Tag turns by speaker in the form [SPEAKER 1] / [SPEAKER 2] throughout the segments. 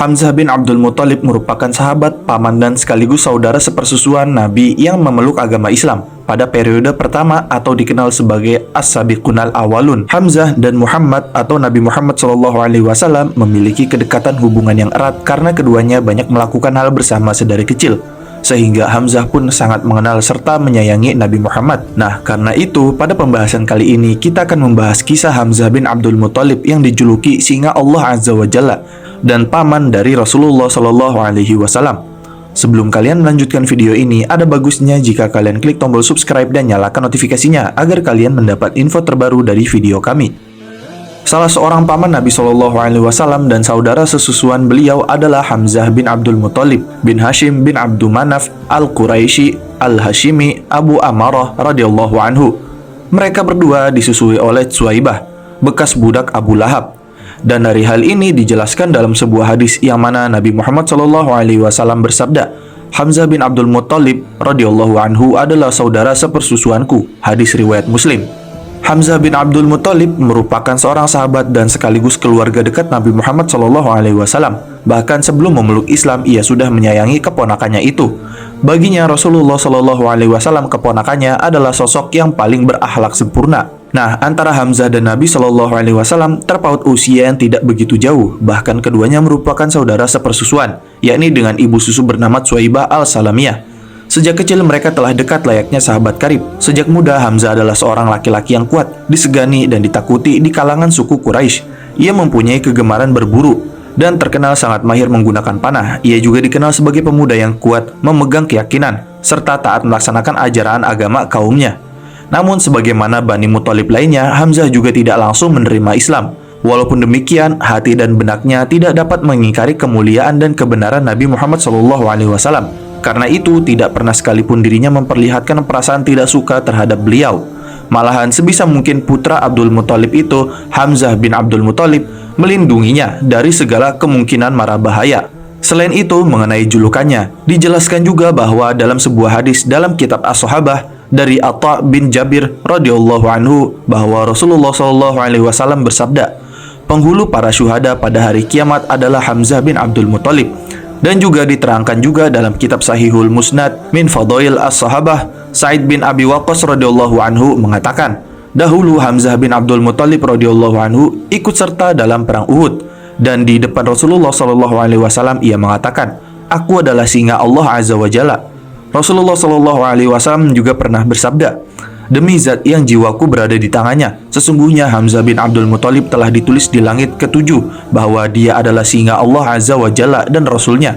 [SPEAKER 1] Hamzah bin Abdul Muthalib merupakan sahabat, paman, dan sekaligus saudara sepersusuan Nabi yang memeluk agama Islam pada periode pertama atau dikenal sebagai As-Sabiqunal Awalun. Hamzah dan Muhammad atau Nabi Muhammad SAW memiliki kedekatan hubungan yang erat karena keduanya banyak melakukan hal bersama sedari kecil, sehingga Hamzah pun sangat mengenal serta menyayangi Nabi Muhammad. Nah, karena itu pada pembahasan kali ini kita akan membahas kisah Hamzah bin Abdul Muthalib yang dijuluki singa Allah Azza wa Jalla dan paman dari Rasulullah Shallallahu Alaihi Wasallam. Sebelum kalian melanjutkan video ini, ada bagusnya jika kalian klik tombol subscribe dan nyalakan notifikasinya agar kalian mendapat info terbaru dari video kami. Salah seorang paman Nabi Shallallahu Alaihi Wasallam dan saudara sesusuan beliau adalah Hamzah bin Abdul Muthalib bin Hashim bin Abdul Manaf al-Quraisy al-Hashimi Abu Amarah radhiyallahu anhu. Mereka berdua disusui oleh Tsuwaibah, bekas budak Abu Lahab. Dan dari hal ini dijelaskan dalam sebuah hadis yang mana Nabi Muhammad SAW bersabda, Hamzah bin Abdul Muthalib radhiyallahu anhu adalah saudara sepersusuanku. Hadis riwayat Muslim. Hamzah bin Abdul Muthalib merupakan seorang sahabat dan sekaligus keluarga dekat Nabi Muhammad SAW. Bahkan sebelum memeluk Islam, ia sudah menyayangi keponakannya itu. Baginya Rasulullah SAW keponakannya adalah sosok yang paling berakhlak sempurna. Nah, antara Hamzah dan Nabi SAW terpaut usia yang tidak begitu jauh. Bahkan keduanya merupakan saudara sepersusuan, yakni dengan ibu susu bernama Tsuwaibah al-Salamiyah. Sejak kecil mereka telah dekat layaknya sahabat karib. Sejak muda Hamzah adalah seorang laki-laki yang kuat, disegani dan ditakuti di kalangan suku Quraisy. Ia mempunyai kegemaran berburu dan terkenal sangat mahir menggunakan panah. Ia juga dikenal sebagai pemuda yang kuat, memegang keyakinan, serta taat melaksanakan ajaran agama kaumnya. Namun sebagaimana Bani Muthalib lainnya, Hamzah juga tidak langsung menerima Islam. Walaupun demikian, hati dan benaknya tidak dapat mengingkari kemuliaan dan kebenaran Nabi Muhammad SAW. Karena itu, tidak pernah sekalipun dirinya memperlihatkan perasaan tidak suka terhadap beliau. Malahan sebisa mungkin putra Abdul Muthalib itu, Hamzah bin Abdul Muthalib, melindunginya dari segala kemungkinan mara bahaya. Selain itu, mengenai julukannya, dijelaskan juga bahwa dalam sebuah hadis dalam kitab As-Sahabah dari Atha bin Jabir radhiyallahu anhu bahwa Rasulullah SAW bersabda, penghulu para syuhada pada hari kiamat adalah Hamzah bin Abdul Muthalib. Dan juga diterangkan juga dalam kitab Sahihul Musnad min Fadail As-Sahabah, Sa'id bin Abi Waqqas radhiyallahu anhu mengatakan, dahulu Hamzah bin Abdul Muthalib radhiyallahu anhu ikut serta dalam perang Uhud, dan di depan Rasulullah SAW ia mengatakan, aku adalah singa Allah Azza wa Jalla. Rasulullah SAW juga pernah bersabda, demi zat yang jiwaku berada di tangannya, sesungguhnya Hamzah bin Abdul Muthalib telah ditulis di langit ketujuh bahwa dia adalah singa Allah Azza wa Jalla dan Rasulnya.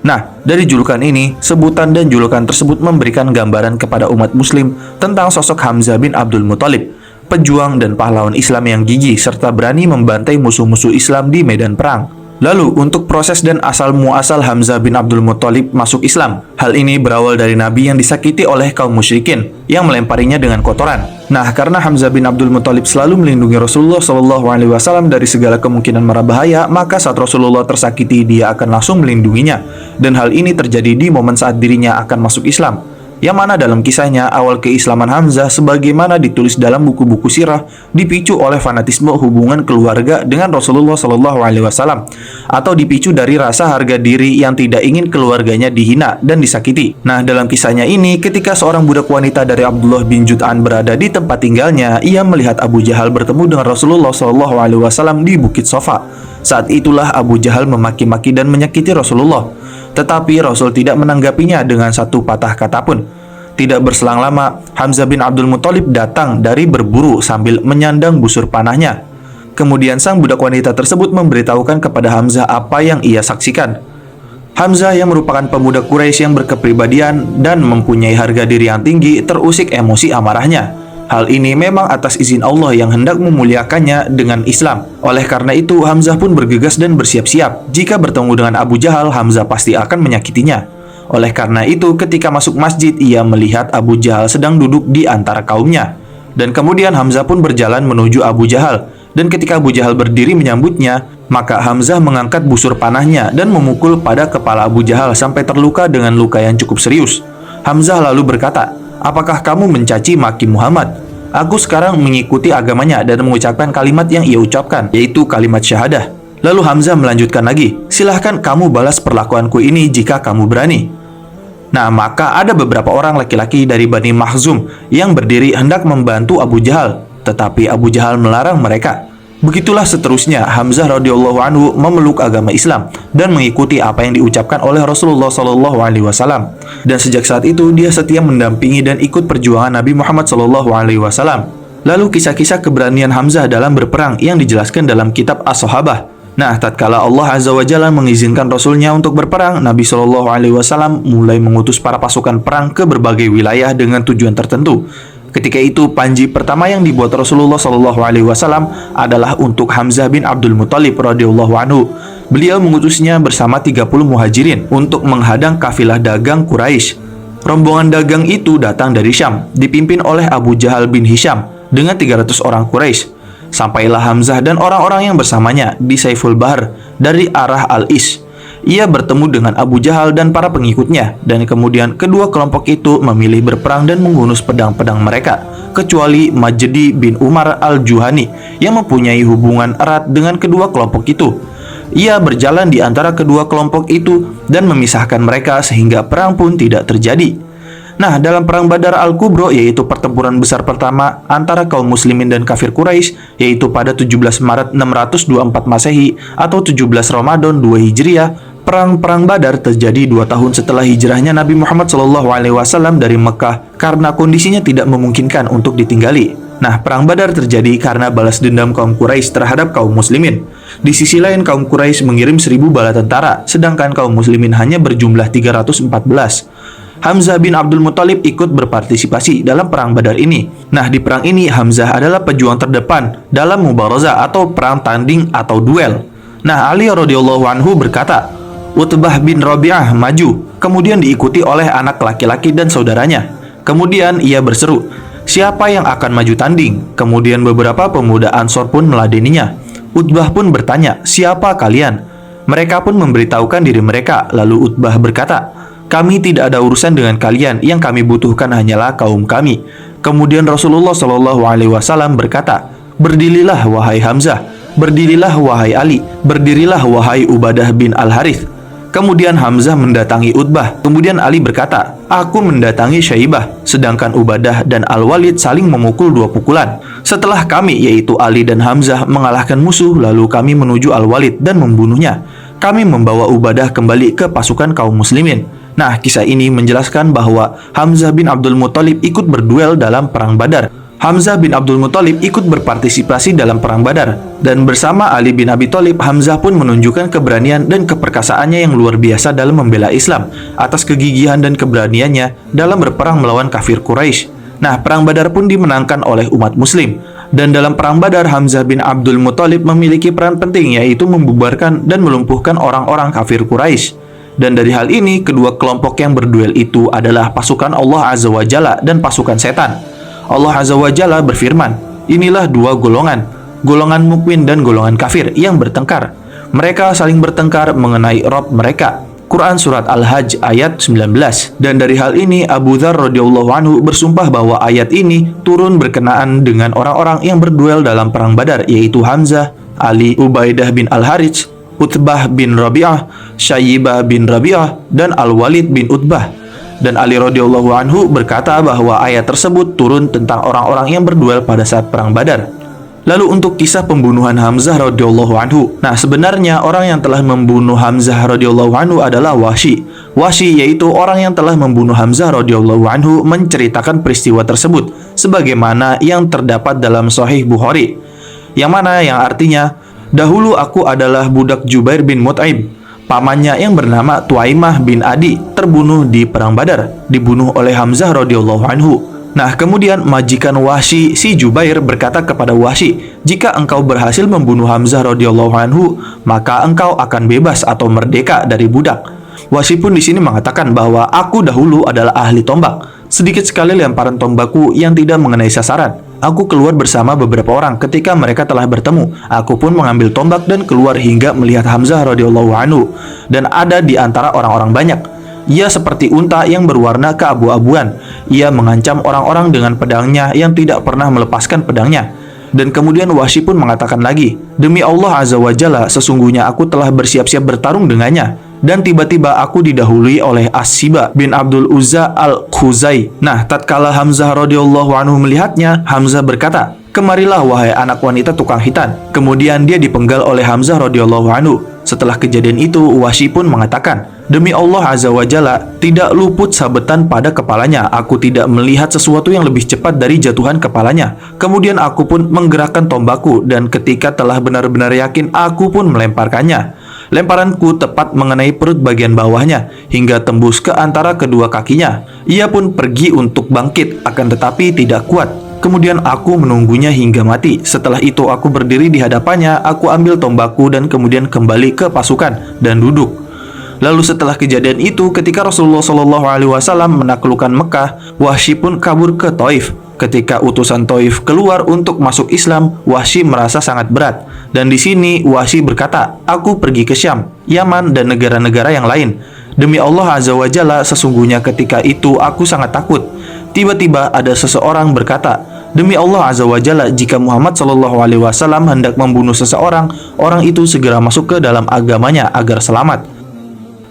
[SPEAKER 1] Nah, dari julukan ini, sebutan dan julukan tersebut memberikan gambaran kepada umat muslim tentang sosok Hamzah bin Abdul Muthalib, pejuang dan pahlawan Islam yang gigih serta berani membantai musuh-musuh Islam di medan perang. Lalu, untuk proses dan asal-muasal Hamzah bin Abdul Muthalib masuk Islam, hal ini berawal dari Nabi yang disakiti oleh kaum musyrikin yang melemparinya dengan kotoran. Nah, karena Hamzah bin Abdul Muthalib selalu melindungi Rasulullah SAW dari segala kemungkinan mara bahaya, maka saat Rasulullah tersakiti, dia akan langsung melindunginya. Dan hal ini terjadi di momen saat dirinya akan masuk Islam, yang mana dalam kisahnya awal keislaman Hamzah sebagaimana ditulis dalam buku-buku sirah dipicu oleh fanatisme hubungan keluarga dengan Rasulullah SAW atau dipicu dari rasa harga diri yang tidak ingin keluarganya dihina dan disakiti. Nah, dalam kisahnya ini, ketika seorang budak wanita dari Abdullah bin Jud'an berada di tempat tinggalnya, ia melihat Abu Jahal bertemu dengan Rasulullah SAW di Bukit Sofa. Saat itulah Abu Jahal memaki-maki dan menyakiti Rasulullah. Tetapi Rasul tidak menanggapinya dengan satu patah kata pun. Tidak berselang lama, Hamzah bin Abdul Muthalib datang dari berburu sambil menyandang busur panahnya. Kemudian sang budak wanita tersebut memberitahukan kepada Hamzah apa yang ia saksikan. Hamzah yang merupakan pemuda Quraisy yang berkepribadian dan mempunyai harga diri yang tinggi terusik emosi amarahnya. Hal ini memang atas izin Allah yang hendak memuliakannya dengan Islam. Oleh karena itu, Hamzah pun bergegas dan bersiap-siap. Jika bertemu dengan Abu Jahal, Hamzah pasti akan menyakitinya. Oleh karena itu, ketika masuk masjid, ia melihat Abu Jahal sedang duduk di antara kaumnya. Dan kemudian Hamzah pun berjalan menuju Abu Jahal. Dan ketika Abu Jahal berdiri menyambutnya, maka Hamzah mengangkat busur panahnya dan memukul pada kepala Abu Jahal sampai terluka dengan luka yang cukup serius. Hamzah lalu berkata, apakah kamu mencaci maki Muhammad? Aku sekarang mengikuti agamanya dan mengucapkan kalimat yang ia ucapkan, yaitu kalimat syahadah. Lalu Hamzah melanjutkan lagi, "Silahkan kamu balas perlakuanku ini jika kamu berani." Nah, maka ada beberapa orang laki-laki dari Bani Makhzum yang berdiri hendak membantu Abu Jahal, tetapi Abu Jahal melarang mereka. Begitulah seterusnya Hamzah radhiyallahu anhu memeluk agama Islam dan mengikuti apa yang diucapkan oleh Rasulullah Shallallahu alaihi wasallam. Dan sejak saat itu dia setia mendampingi dan ikut perjuangan Nabi Muhammad Shallallahu alaihi wasallam. Lalu kisah-kisah keberanian Hamzah dalam berperang yang dijelaskan dalam kitab As-Sahabah. Nah, tatkala Allah Azza wa Jalla mengizinkan Rasulnya untuk berperang, Nabi Shallallahu alaihi wasallam mulai mengutus para pasukan perang ke berbagai wilayah dengan tujuan tertentu. Ketika itu, panji pertama yang dibuat Rasulullah Shallallahu alaihi wasallam adalah untuk Hamzah bin Abdul Muthalib radhiyallahu anhu. Beliau mengutusnya bersama 30 muhajirin untuk menghadang kafilah dagang Quraisy. Rombongan dagang itu datang dari Syam, dipimpin oleh Abu Jahal bin Hisham dengan 300 orang Quraisy. Sampailah Hamzah dan orang-orang yang bersamanya di Saiful Bahar dari arah Al-Is. Ia bertemu dengan Abu Jahal dan para pengikutnya, dan kemudian kedua kelompok itu memilih berperang dan menghunus pedang-pedang mereka, kecuali Majdi bin Umar Al-Juhani yang mempunyai hubungan erat dengan kedua kelompok itu. Ia berjalan di antara kedua kelompok itu dan memisahkan mereka sehingga perang pun tidak terjadi. Nah, dalam Perang Badar Al-Kubro, yaitu pertempuran besar pertama antara kaum muslimin dan kafir Quraisy, yaitu pada 17 Maret 624 Masehi atau 17 Ramadan 2 Hijriah, Perang Badar terjadi 2 tahun setelah hijrahnya Nabi Muhammad SAW dari Mekah karena kondisinya tidak memungkinkan untuk ditinggali. Nah, Perang Badar terjadi karena balas dendam kaum Quraisy terhadap kaum muslimin. Di sisi lain, kaum Quraisy mengirim 1000 bala tentara, sedangkan kaum muslimin hanya berjumlah 314. Hamzah bin Abdul Muthalib ikut berpartisipasi dalam Perang Badar ini. Nah, di perang ini Hamzah adalah pejuang terdepan dalam mubarazah atau perang tanding atau duel. Nah, Ali radhiyallahu anhu berkata, Utbah bin Rabi'ah maju, kemudian diikuti oleh anak laki-laki dan saudaranya. Kemudian ia berseru, "Siapa yang akan maju tanding?" Kemudian beberapa pemuda Ansor pun meladeninya. Utbah pun bertanya, "Siapa kalian?" Mereka pun memberitahukan diri mereka. Lalu Utbah berkata, "Kami tidak ada urusan dengan kalian, yang kami butuhkan hanyalah kaum kami." Kemudian Rasulullah Shallallahu alaihi wasallam berkata, "Berdirilah wahai Hamzah, berdirilah wahai Ali, berdirilah wahai Ubadah bin Al-Harith." Kemudian Hamzah mendatangi Utbah. Kemudian Ali berkata, "Aku mendatangi Syaibah," sedangkan Ubadah dan Al-Walid saling memukul 2 pukulan. Setelah kami, yaitu Ali dan Hamzah, mengalahkan musuh, lalu kami menuju Al-Walid dan membunuhnya. Kami membawa Ubadah kembali ke pasukan kaum muslimin. Nah, kisah ini menjelaskan bahwa Hamzah bin Abdul Muthalib ikut berduel dalam Perang Badar. Hamzah bin Abdul Muthalib ikut berpartisipasi dalam Perang Badar. Dan bersama Ali bin Abi Thalib, Hamzah pun menunjukkan keberanian dan keperkasaannya yang luar biasa dalam membela Islam atas kegigihan dan keberaniannya dalam berperang melawan kafir Quraisy. Nah, Perang Badar pun dimenangkan oleh umat muslim. Dan dalam Perang Badar, Hamzah bin Abdul Muthalib memiliki peran penting, yaitu membubarkan dan melumpuhkan orang-orang kafir Quraisy. Dan dari hal ini, kedua kelompok yang berduel itu adalah pasukan Allah Azza wa Jalla dan pasukan setan. Allah Azza wa Jalla berfirman, "Inilah 2 golongan, golongan mukmin dan golongan kafir yang bertengkar. Mereka saling bertengkar mengenai Rabb mereka." Quran Surat Al-Hajj ayat 19. Dan dari hal ini, Abu Dzar radhiyallahu anhu bersumpah bahwa ayat ini turun berkenaan dengan orang-orang yang berduel dalam Perang Badar, yaitu Hamzah, Ali, Ubaidah bin Al-Harits, Utbah bin Rabi'ah, Syaibah bin Rabi'ah, dan Al-Walid bin Utbah. Dan Ali radhiyallahu anhu berkata bahwa ayat tersebut turun tentang orang-orang yang berduel pada saat Perang Badar. Lalu untuk kisah pembunuhan Hamzah radhiyallahu anhu. Nah, sebenarnya orang yang telah membunuh Hamzah radhiyallahu anhu adalah Wahsy. Wahsy yaitu orang yang telah membunuh Hamzah radhiyallahu anhu menceritakan peristiwa tersebut sebagaimana yang terdapat dalam Sahih Bukhari. Yang artinya, "Dahulu aku adalah budak Jubair bin Mut'im. Pamannya yang bernama Tuaimah bin Adi terbunuh di Perang Badar, dibunuh oleh Hamzah radhiyallahu anhu." Nah, kemudian majikan Wahsy si Jubair berkata kepada Wahsy, "Jika engkau berhasil membunuh Hamzah radhiyallahu anhu, maka engkau akan bebas atau merdeka dari budak." Wahsy pun di sini mengatakan bahwa aku dahulu adalah ahli tombak. Sedikit sekali lemparan tombakku yang tidak mengenai sasaran. Aku keluar bersama beberapa orang ketika mereka telah bertemu. Aku pun mengambil tombak dan keluar hingga melihat Hamzah radhiyallahu anhu dan ada di antara orang-orang banyak. Ia seperti unta yang berwarna keabu-abuan. Ia mengancam orang-orang dengan pedangnya yang tidak pernah melepaskan pedangnya. Dan kemudian Wahsy pun mengatakan lagi, "Demi Allah Azza wa Jalla, sesungguhnya aku telah bersiap-siap bertarung dengannya." Dan tiba-tiba aku didahului oleh As-Siba bin Abdul Uzza al-Khuzai. Nah, tatkala Hamzah radhiyallahu anhu melihatnya, Hamzah berkata, "Kemarilah wahai anak wanita tukang hitan." Kemudian dia dipenggal oleh Hamzah radhiyallahu anhu. Setelah kejadian itu, Wahsy pun mengatakan, "Demi Allah Azza wa Jalla, tidak luput sabetan pada kepalanya. Aku tidak melihat sesuatu yang lebih cepat dari jatuhan kepalanya." Kemudian aku pun menggerakkan tombakku, dan ketika telah benar-benar yakin, aku pun melemparkannya. Lemparanku tepat mengenai perut bagian bawahnya, hingga tembus ke antara kedua kakinya. Ia pun pergi untuk bangkit, akan tetapi tidak kuat. Kemudian aku menunggunya hingga mati. Setelah itu aku berdiri di hadapannya, aku ambil tombakku dan kemudian kembali ke pasukan dan duduk. Lalu setelah kejadian itu, ketika Rasulullah SAW menaklukkan Mekah, Wahsy pun kabur ke Taif. Ketika utusan Taif keluar untuk masuk Islam, Wahsy merasa sangat berat. Dan di sini Wahsy berkata, "Aku pergi ke Syam, Yaman, dan negara-negara yang lain. Demi Allah Azza wa Jalla, sesungguhnya ketika itu aku sangat takut." Tiba-tiba ada seseorang berkata, "Demi Allah Azza wa Jalla, jika Muhammad SAW hendak membunuh seseorang, orang itu segera masuk ke dalam agamanya agar selamat."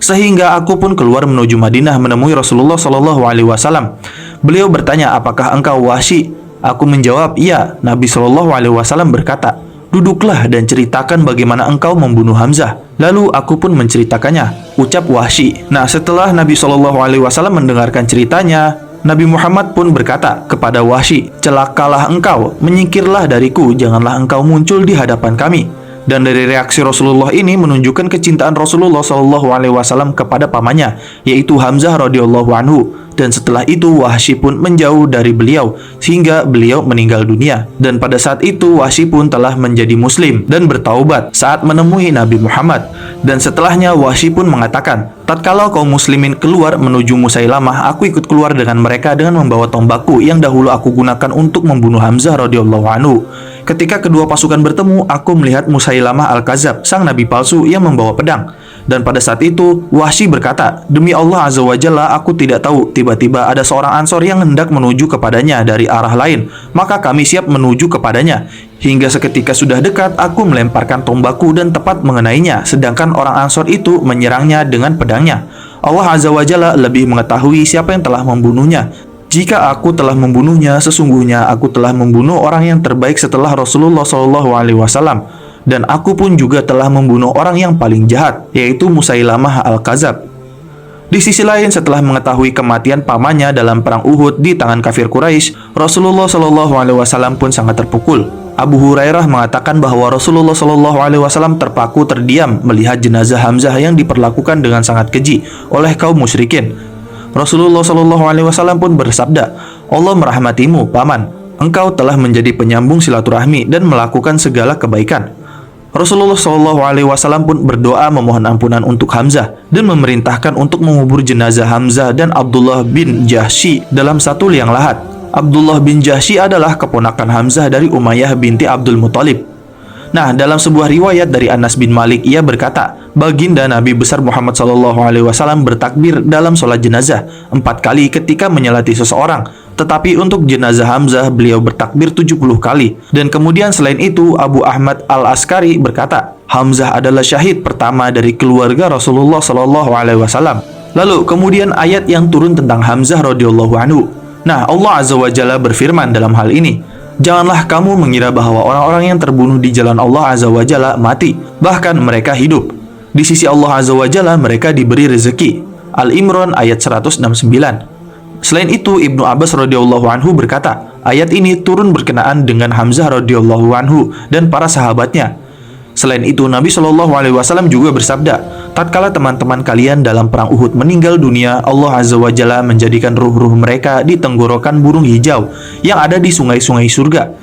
[SPEAKER 1] Sehingga aku pun keluar menuju Madinah menemui Rasulullah SAW. Beliau bertanya, "Apakah engkau Wahsy?" Aku menjawab, "Iya." Nabi SAW berkata, "Duduklah dan ceritakan bagaimana engkau membunuh Hamzah." Lalu aku pun menceritakannya, ucap Wahsy. Nah, setelah Nabi SAW mendengarkan ceritanya, Nabi Muhammad pun berkata kepada Wahsy, "Celakalah engkau, menyingkirlah dariku, janganlah engkau muncul di hadapan kami." Dan dari reaksi Rasulullah ini menunjukkan kecintaan Rasulullah SAW kepada pamannya, yaitu Hamzah radhiyallahu anhu. Dan setelah itu Wahsy pun menjauh dari beliau sehingga beliau meninggal dunia. Dan pada saat itu Wahsy pun telah menjadi muslim dan bertaubat saat menemui Nabi Muhammad. Dan setelahnya Wahsy pun mengatakan, "Tatkala kaum muslimin keluar menuju Musailamah, aku ikut keluar dengan mereka dengan membawa tombakku yang dahulu aku gunakan untuk membunuh Hamzah radhiyallahu anhu. Ketika kedua pasukan bertemu, aku melihat Musailamah al-Kadzab, sang nabi palsu yang membawa pedang. Dan pada saat itu Wahsy berkata, "Demi Allah Azza wa Jalla, aku tidak tahu. Tiba-tiba ada seorang Ansor yang hendak menuju kepadanya dari arah lain. Maka kami siap menuju kepadanya. Hingga seketika sudah dekat, aku melemparkan tombakku dan tepat mengenainya, sedangkan orang Ansor itu menyerangnya dengan pedangnya. Allah Azza wa Jalla lebih mengetahui siapa yang telah membunuhnya. Jika aku telah membunuhnya, sesungguhnya aku telah membunuh orang yang terbaik setelah Rasulullah SAW. Dan aku pun juga telah membunuh orang yang paling jahat, yaitu Musailamah al-Kadzab." Di sisi lain, setelah mengetahui kematian pamannya dalam perang Uhud di tangan kafir Quraisy, Rasulullah SAW pun sangat terpukul. Abu Hurairah mengatakan bahwa Rasulullah SAW terpaku terdiam melihat jenazah Hamzah yang diperlakukan dengan sangat keji oleh kaum musyrikin. Rasulullah SAW pun bersabda, "Allah merahmatimu, paman. Engkau telah menjadi penyambung silaturahmi dan melakukan segala kebaikan." Rasulullah SAW pun berdoa memohon ampunan untuk Hamzah dan memerintahkan untuk mengubur jenazah Hamzah dan Abdullah bin Jahsy dalam satu liang lahat. Abdullah bin Jahsy adalah keponakan Hamzah dari Umayyah binti Abdul Muthalib. Nah, dalam sebuah riwayat dari Anas bin Malik, ia berkata, baginda Nabi besar Muhammad SAW bertakbir dalam sholat jenazah 4 kali ketika menyolati seseorang. Tetapi untuk jenazah Hamzah, beliau bertakbir 70 kali. Dan kemudian selain itu, Abu Ahmad al-Askari berkata, Hamzah adalah syahid pertama dari keluarga Rasulullah SAW. Lalu kemudian ayat yang turun tentang Hamzah radhiyallahu anhu. Nah, Allah Azza wa Jalla berfirman dalam hal ini, "Janganlah kamu mengira bahwa orang-orang yang terbunuh di jalan Allah Azza wa Jalla mati, bahkan mereka hidup. Di sisi Allah Azza wa Jalla mereka diberi rezeki." Al-Imran ayat 169. Selain itu, Ibnu Abbas radhiyallahu anhu berkata, ayat ini turun berkenaan dengan Hamzah radhiyallahu anhu dan para sahabatnya. Selain itu, Nabi SAW juga bersabda, tatkala teman-teman kalian dalam perang Uhud meninggal dunia, Allah Azza wa Jalla menjadikan ruh-ruh mereka di tenggorokan burung hijau yang ada di sungai-sungai surga.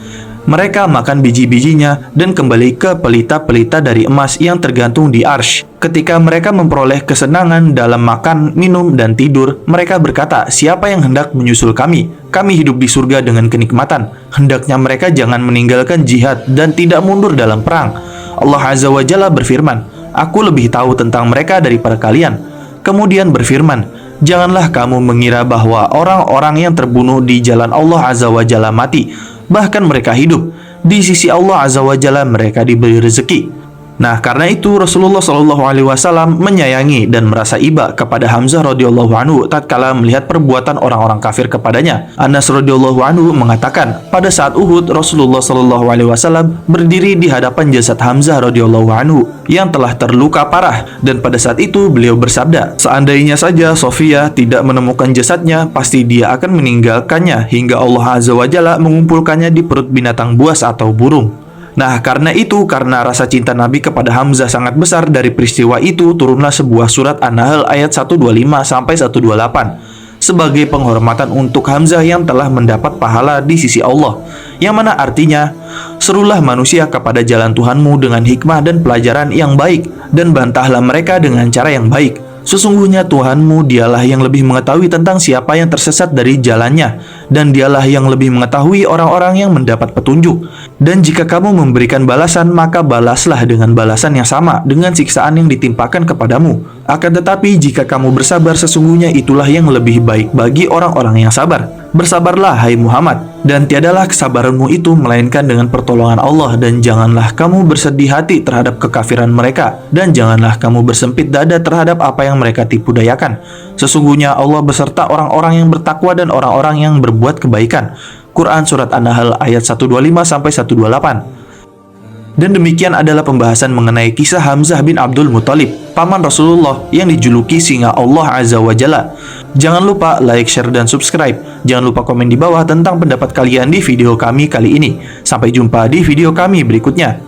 [SPEAKER 1] Mereka makan biji-bijinya dan kembali ke pelita-pelita dari emas yang tergantung di arsy. Ketika mereka memperoleh kesenangan dalam makan, minum, dan tidur, mereka berkata, siapa yang hendak menyusul kami? Kami hidup di surga dengan kenikmatan. Hendaknya mereka jangan meninggalkan jihad dan tidak mundur dalam perang. Allah Azza wa Jalla berfirman, aku lebih tahu tentang mereka daripada kalian. Kemudian berfirman, janganlah kamu mengira bahwa orang-orang yang terbunuh di jalan Allah Azza wa Jalla mati, bahkan mereka hidup. Di sisi Allah Azza wa Jalla mereka diberi rezeki. Nah, karena itu Rasulullah Shallallahu Alaihi Wasallam menyayangi dan merasa iba kepada Hamzah radhiyallahu anhu tatkala melihat perbuatan orang-orang kafir kepadanya. Anas radhiyallahu anhu mengatakan, pada saat Uhud Rasulullah Shallallahu Alaihi Wasallam berdiri di hadapan jasad Hamzah radhiyallahu anhu yang telah terluka parah, dan pada saat itu beliau bersabda, seandainya saja Sofia tidak menemukan jasadnya, pasti dia akan meninggalkannya hingga Allah Azza wa Jalla mengumpulkannya di perut binatang buas atau burung. Nah, karena itu, karena rasa cinta Nabi kepada Hamzah sangat besar, dari peristiwa itu turunlah sebuah surat An-Nahl ayat 125-128 sebagai penghormatan untuk Hamzah yang telah mendapat pahala di sisi Allah, yang mana artinya, serulah manusia kepada jalan Tuhanmu dengan hikmah dan pelajaran yang baik, dan bantahlah mereka dengan cara yang baik. Sesungguhnya Tuhanmu dialah yang lebih mengetahui tentang siapa yang tersesat dari jalannya, dan dialah yang lebih mengetahui orang-orang yang mendapat petunjuk. Dan jika kamu memberikan balasan, maka balaslah dengan balasan yang sama dengan siksaan yang ditimpakan kepadamu. Akan tetapi jika kamu bersabar, sesungguhnya itulah yang lebih baik bagi orang-orang yang sabar. Bersabarlah hai Muhammad, dan tiadalah kesabaranmu itu melainkan dengan pertolongan Allah, dan janganlah kamu bersedih hati terhadap kekafiran mereka, dan janganlah kamu bersempit dada terhadap apa yang mereka tipu dayakan. Sesungguhnya Allah beserta orang-orang yang bertakwa dan orang-orang yang berbuat kebaikan. Quran Surat An-Nahl ayat 125-128. Dan demikian adalah pembahasan mengenai kisah Hamzah bin Abdul Muthalib, paman Rasulullah yang dijuluki singa Allah Azza wa Jalla. Jangan lupa like, share, dan subscribe. Jangan lupa komen di bawah tentang pendapat kalian di video kami kali ini. Sampai jumpa di video kami berikutnya.